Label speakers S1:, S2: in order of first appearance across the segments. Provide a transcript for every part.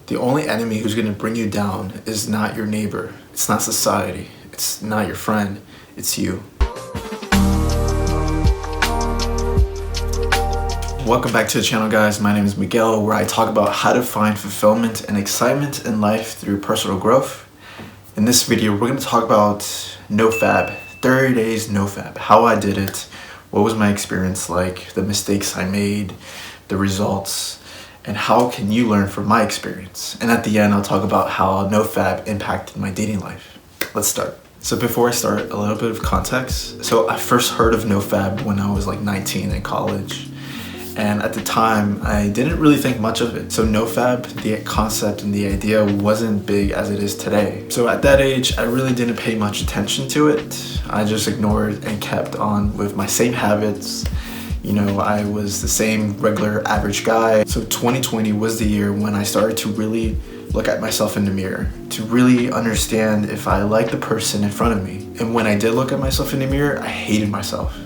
S1: The only enemy who's going to bring you down is not your neighbor. It's not society. It's not your friend. It's you. Welcome back to the channel, guys. My name is Miguel, where I talk about how to find fulfillment and excitement in life through personal growth. In this video, we're going to talk about NoFap, 30 days NoFap, how I did it, what was my experience like, the mistakes I made, the results, and how can you learn from my experience. And at the end, I'll talk about how NoFap impacted my dating life. Let's start. So before I start, a little bit of context. So I first heard of NoFap when I was like 19 in college. And at the time, I didn't really think much of it. So NoFap, the concept and the idea wasn't big as it is today. So at that age, I really didn't pay much attention to it. I just ignored and kept on with my same habits. You know, I was the same regular average guy. So 2020 was the year when I started to really look at myself in the mirror, to really understand if I liked the person in front of me. And when I did look at myself in the mirror, I hated myself.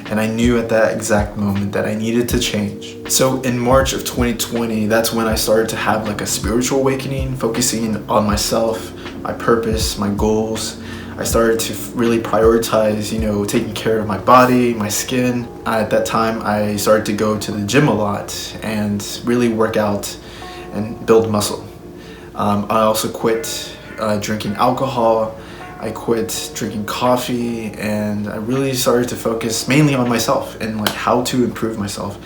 S1: And I knew at that exact moment that I needed to change. So in March of 2020, that's when I started to have like a spiritual awakening, focusing on myself, my purpose, my goals. I started to really prioritize, taking care of my body, my skin. At that time, I started to go to the gym a lot and really work out and build muscle. I also quit drinking alcohol. I quit drinking coffee, and I really started to focus mainly on myself and like how to improve myself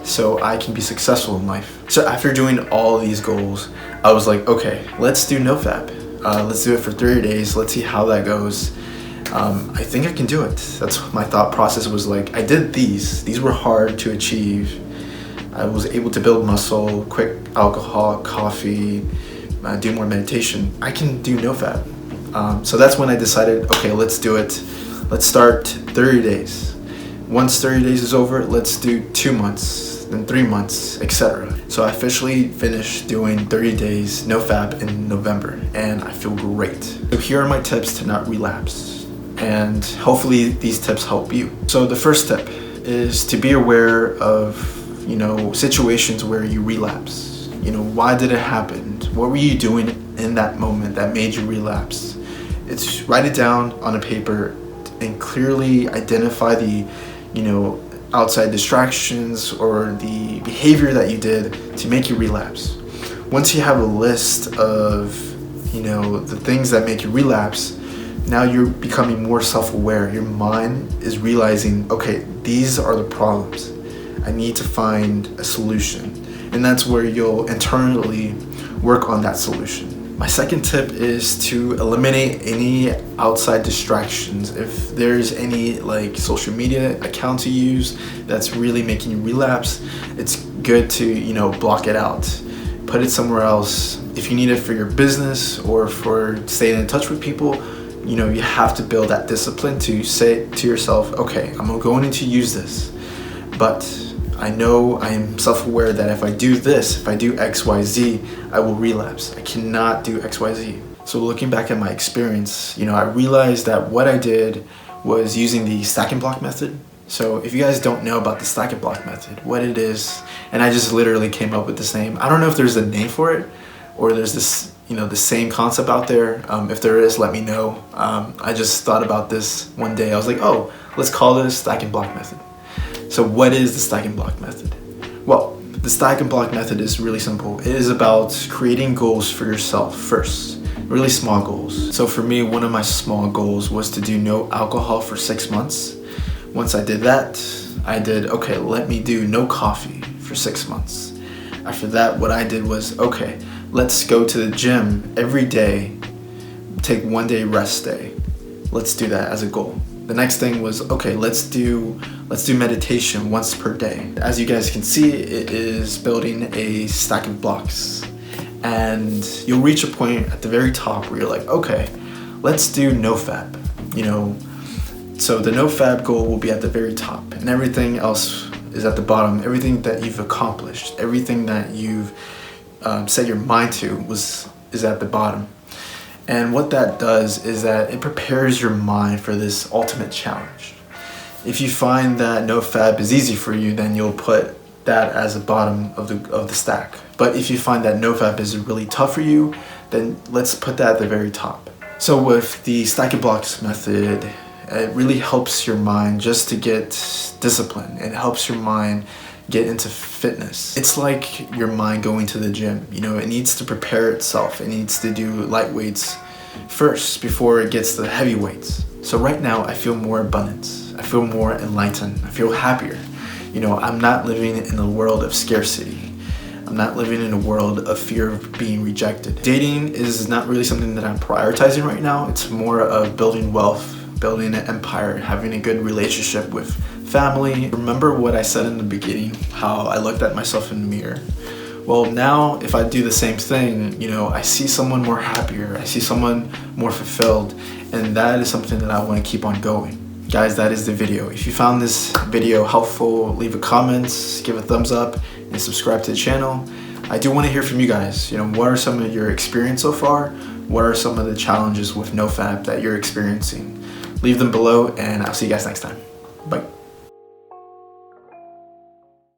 S1: so I can be successful in life. So after doing all these goals, I was like, okay, let's do NoFap. Let's do it for 30 days. Let's see how that goes. I think I can do it. That's what my thought process was like. I did these. These were hard to achieve. I was able to build muscle, quit alcohol, coffee, do more meditation. I can do NoFap. So that's when I decided, okay, let's do it. Let's start 30 days. Once 30 days is over, let's do 2 months, then 3 months, etc. So I officially finished doing 30 days NoFap in November, and I feel great. So here are my tips to not relapse, and hopefully these tips help you. So the first tip is to be aware of, situations where you relapse. Why did it happen? What were you doing in that moment that made you relapse? It's write it down on a paper and clearly identify the, outside distractions or the behavior that you did to make you relapse. Once you have a list of, the things that make you relapse, now you're becoming more self-aware. Your mind is realizing, okay, these are the problems. I need to find a solution. And that's where you'll internally work on that solution. My second tip is to eliminate any outside distractions. If there's any like social media accounts you use that's really making you relapse, it's good to, block it out. Put it somewhere else. If you need it for your business or for staying in touch with people, you have to build that discipline to say to yourself, okay, I'm going to use this, but I know I am self-aware that if I do this, if I do X, Y, Z, I will relapse. I cannot do X, Y, Z. So looking back at my experience, I realized that what I did was using the stack and block method. So if you guys don't know about the stack and block method, what it is, and I just literally came up with this name. I don't know if there's a name for it or there's this, the same concept out there. If there is, let me know. I just thought about this one day. I was like, oh, let's call this stack and block method. So what is the stack and block method? Well, the stack and block method is really simple. It is about creating goals for yourself first, really small goals. So for me, one of my small goals was to do no alcohol for 6 months. Once I did that, I did, okay, let me do no coffee for 6 months. After that, what I did was, okay, let's go to the gym every day, take 1 day rest day. Let's do that as a goal. The next thing was, okay, let's do meditation once per day. As you guys can see, it is building a stack of blocks. And you'll reach a point at the very top where you're like, okay, let's do NoFap. So the NoFap goal will be at the very top, and everything else is at the bottom. Everything that you've accomplished, everything that you've set your mind to is at the bottom. And what that does is that it prepares your mind for this ultimate challenge. If you find that NoFap is easy for you, then you'll put that as the bottom of the stack. But if you find that NoFap is really tough for you, then let's put that at the very top. So with the stacking blocks method, it really helps your mind just to get discipline. It helps your mind get into fitness. It's like your mind going to the gym. You know, it needs to prepare itself. It needs to do light weights first before it gets to the heavy weights. So right now I feel more abundance. I feel more enlightened. I feel happier. You know, I'm not living in a world of scarcity. I'm not living in a world of fear of being rejected. Dating is not really something that I'm prioritizing right now. It's more of building wealth, building an empire, having a good relationship with family. Remember what I said in the beginning, how I looked at myself in the mirror? Well, now if I do the same thing, you know, I see someone more happier, I see someone more fulfilled, and that is something that I want to keep on going. Guys, that is the video. If you found this video helpful, leave a comment, give a thumbs up, and subscribe to the channel. I do want to hear from you guys. You know, what are some of your experience so far? What are some of the challenges with NoFap that you're experiencing? Leave them below, and I'll see you guys next time. Bye.